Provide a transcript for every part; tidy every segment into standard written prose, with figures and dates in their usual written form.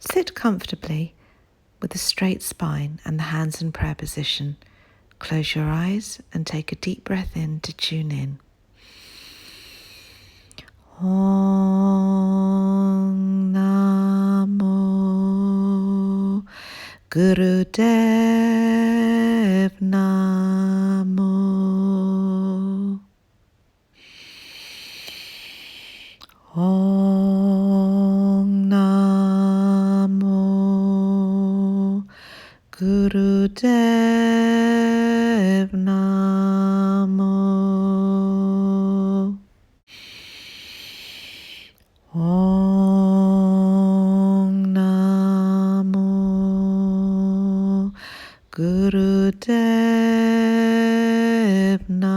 Sit comfortably with a straight spine and the hands in prayer position. Close your eyes and take a deep breath in to tune in. Om Namo Gurudev Namo. Om Namo Gurudev Namo. Om Namo Gurudev Namo.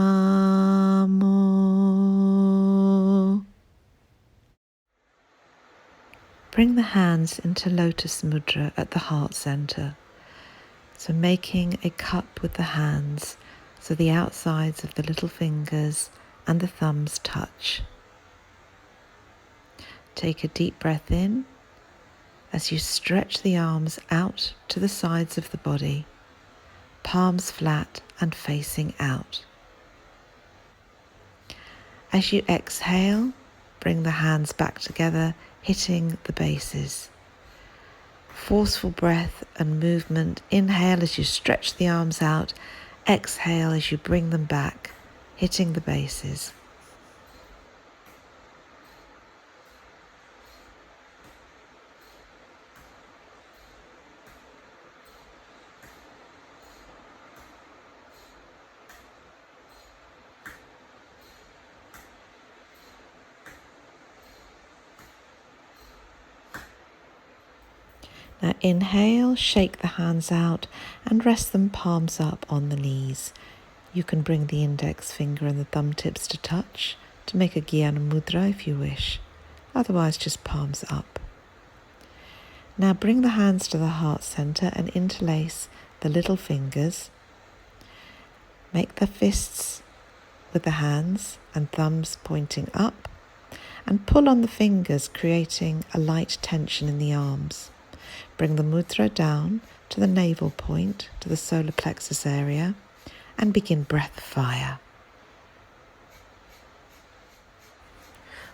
Bring the hands into Lotus Mudra at the heart center. So making a cup with the hands so the outsides of the little fingers and the thumbs touch. Take a deep breath in as you stretch the arms out to the sides of the body, palms flat and facing out. As you exhale, bring the hands back together, hitting the bases. Forceful breath and movement. Inhale as you stretch the arms out. Exhale as you bring them back, hitting the bases. Now inhale, shake the hands out and rest them palms up on the knees. You can bring the index finger and the thumb tips to touch to make a Jnana Mudra if you wish. Otherwise just palms up. Now bring the hands to the heart center and interlace the little fingers. Make the fists with the hands and thumbs pointing up and pull on the fingers, creating a light tension in the arms. Bring the mudra down to the navel point, to the solar plexus area, and begin breath of fire.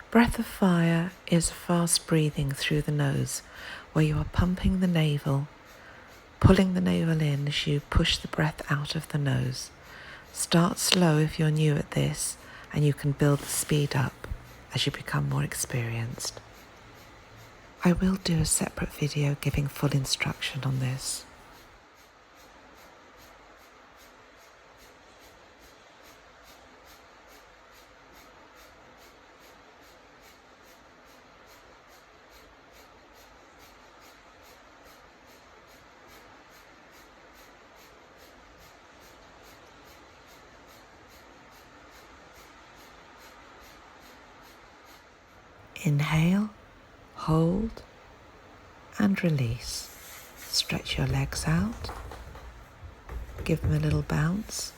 Breath of fire is fast breathing through the nose, where you are pumping the navel, pulling the navel in as you push the breath out of the nose. Start slow if you're new at this, and you can build the speed up as you become more experienced. I will do a separate video giving full instruction on this. Inhale, hold and release. Stretch your legs out, give them a little bounce,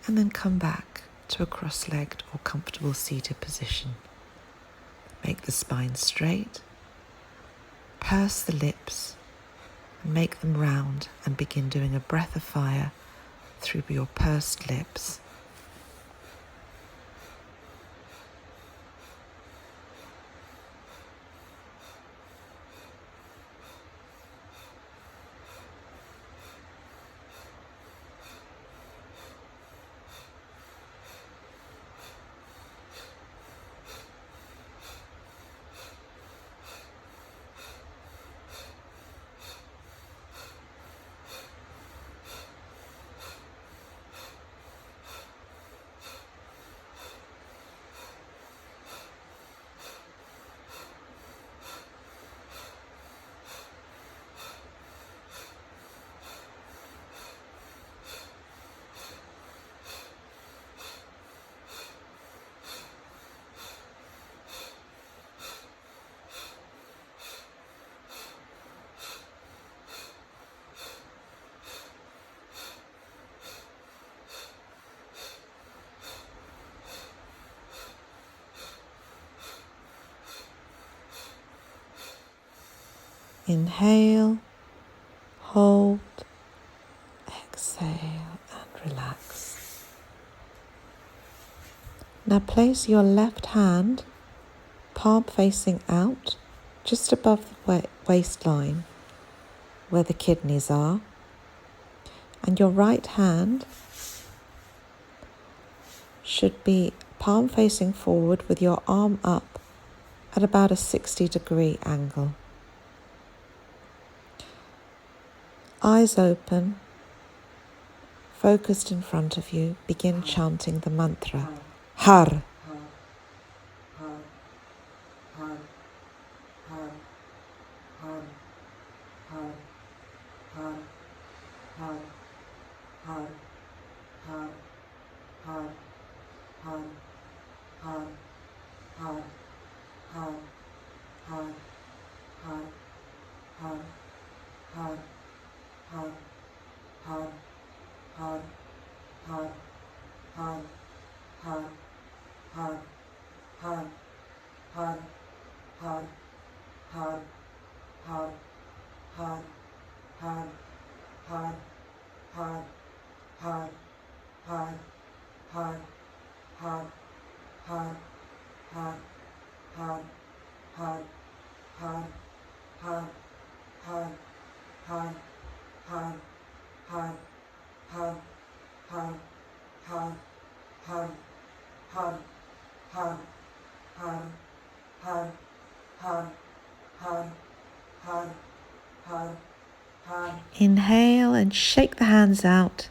and then come back to a cross-legged or comfortable seated position. Make the spine straight, purse the lips, and make them round and begin doing a breath of fire through your pursed lips. Inhale, hold, exhale and relax. Now place your left hand, palm facing out, just above the waistline where the kidneys are, and your right hand should be palm facing forward with your arm up at about a 60-degree angle. Eyes open, focused in front of you, begin chanting the mantra, Har. Inhale and shake the hands out.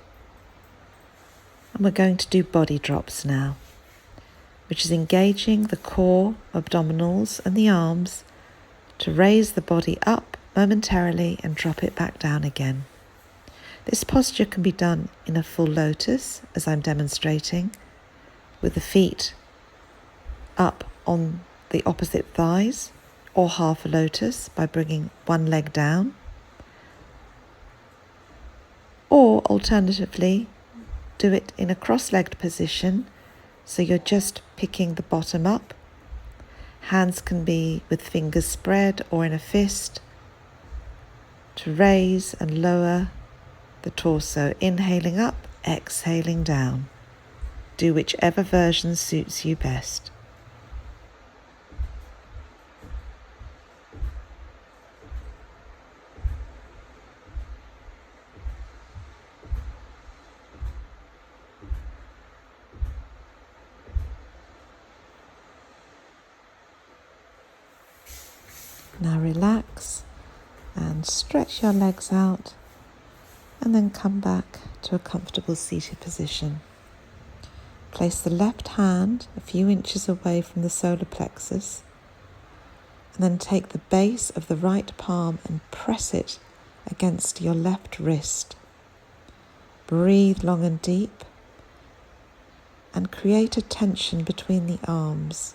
And we're going to do body drops now, which is engaging the core, abdominals and the arms to raise the body up momentarily and drop it back down again. This posture can be done in a full lotus, as I'm demonstrating, with the feet up on the opposite thighs, or half a lotus by bringing one leg down. Or alternatively, do it in a cross-legged position, so you're just picking the bottom up. Hands can be with fingers spread or in a fist to raise and lower the torso, inhaling up, exhaling down. Do whichever version suits you best. Now relax and stretch your legs out and then come back to a comfortable seated position. Place the left hand a few inches away from the solar plexus and then take the base of the right palm and press it against your left wrist. Breathe long and deep and create a tension between the arms.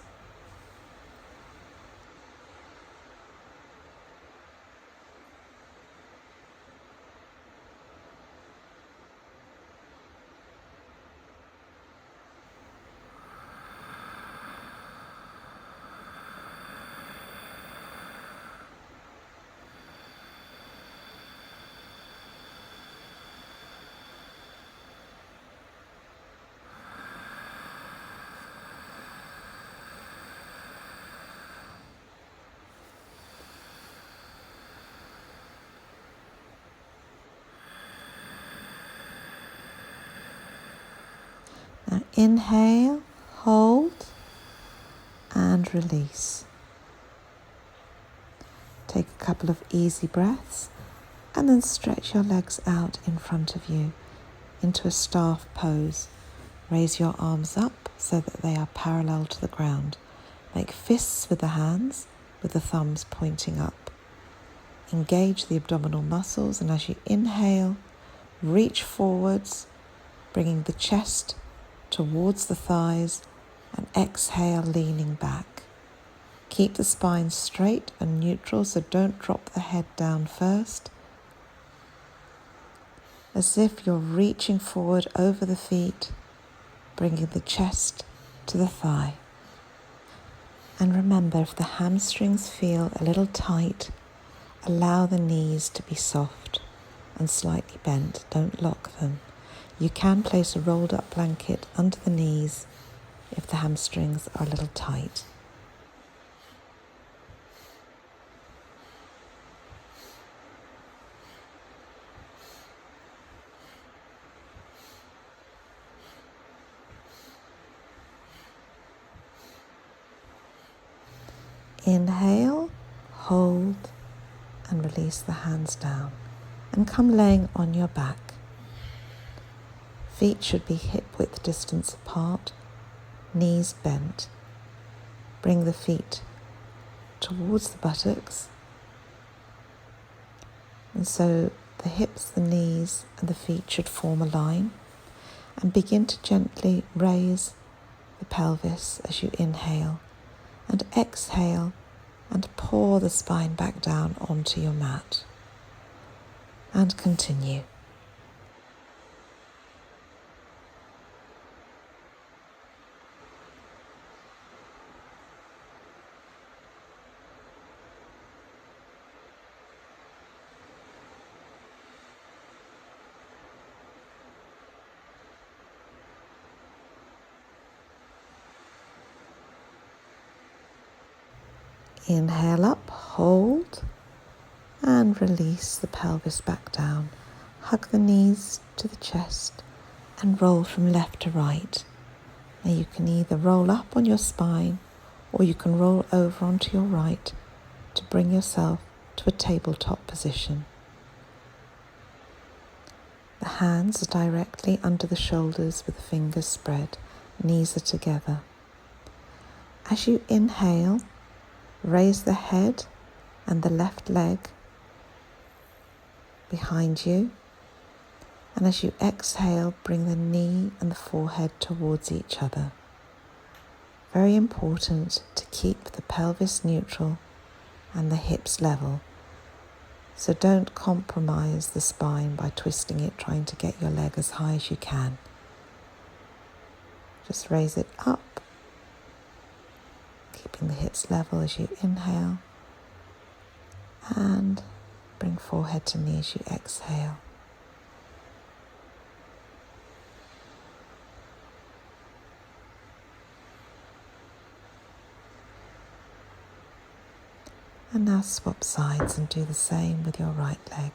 Now inhale, hold, and release. Take a couple of easy breaths and then stretch your legs out in front of you into a staff pose. Raise your arms up so that they are parallel to the ground. Make fists with the hands, with the thumbs pointing up. Engage the abdominal muscles, and as you inhale, reach forwards, bringing the chest towards the thighs, and exhale, leaning back. Keep the spine straight and neutral, so don't drop the head down first. As if you're reaching forward over the feet, bringing the chest to the thigh. And remember, if the hamstrings feel a little tight Allow the knees to be soft and slightly bent. Don't lock them. You can place a rolled up blanket under the knees if the hamstrings are a little tight. Inhale, hold, and release the hands down and come laying on your back. Feet should be hip-width distance apart, knees bent. Bring the feet towards the buttocks, and so the hips, the knees and the feet should form a line, and begin to gently raise the pelvis as you inhale and exhale and pour the spine back down onto your mat. And continue. Inhale up, hold, and release the pelvis back down. Hug the knees to the chest and roll from left to right. Now you can either roll up on your spine or you can roll over onto your right to bring yourself to a tabletop position. The hands are directly under the shoulders with the fingers spread, knees are together. As you inhale, raise the head and the left leg behind you, and as you exhale, bring the knee and the forehead towards each other. Very important to keep the pelvis neutral and the hips level, so don't compromise the spine by twisting it, trying to get your leg as high as you can. Just raise it up, keeping the hips level as you inhale, and bring forehead to knee as you exhale. And now swap sides and do the same with your right leg.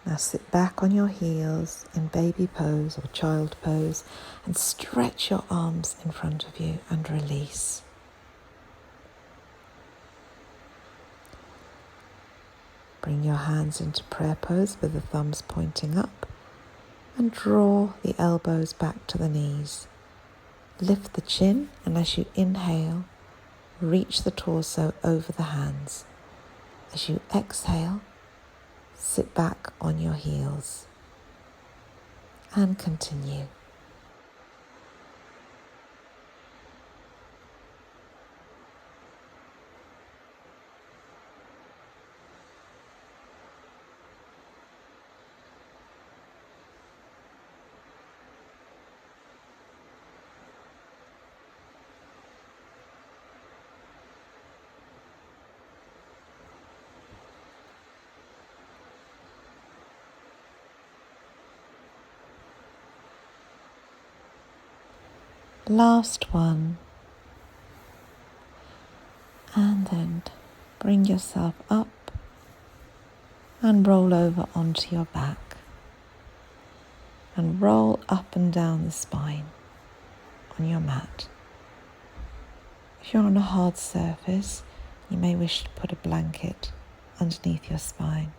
Now sit back on your heels in baby pose or child pose and stretch your arms in front of you and release. Bring your hands into prayer pose with the thumbs pointing up and draw the elbows back to the knees. Lift the chin, and as you inhale, reach the torso over the hands. As you exhale, sit back on your heels and continue. Last one, and then bring yourself up and roll over onto your back and roll up and down the spine on your mat. If you're on a hard surface, you may wish to put a blanket underneath your spine.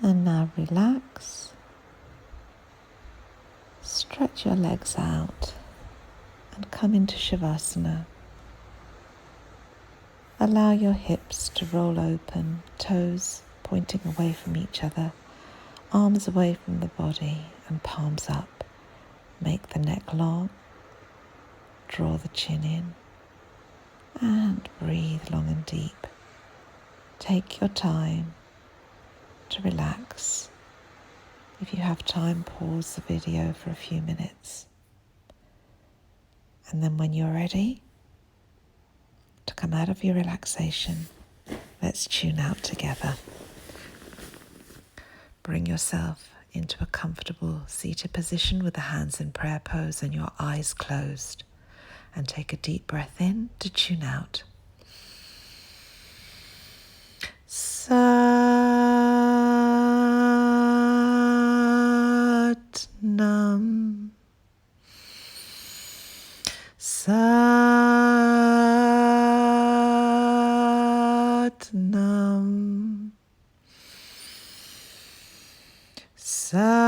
And now relax. Stretch your legs out and come into Shavasana. Allow your hips to roll open, toes pointing away from each other, arms away from the body and palms up. Make the neck long, draw the chin in, and breathe long and deep. Take your time to relax. If you have time, pause the video for a few minutes. And then when you're ready to come out of your relaxation, let's tune out together. Bring yourself into a comfortable seated position with the hands in prayer pose and your eyes closed. And take a deep breath in to tune out. Sat-nam. Sat-nam. Sat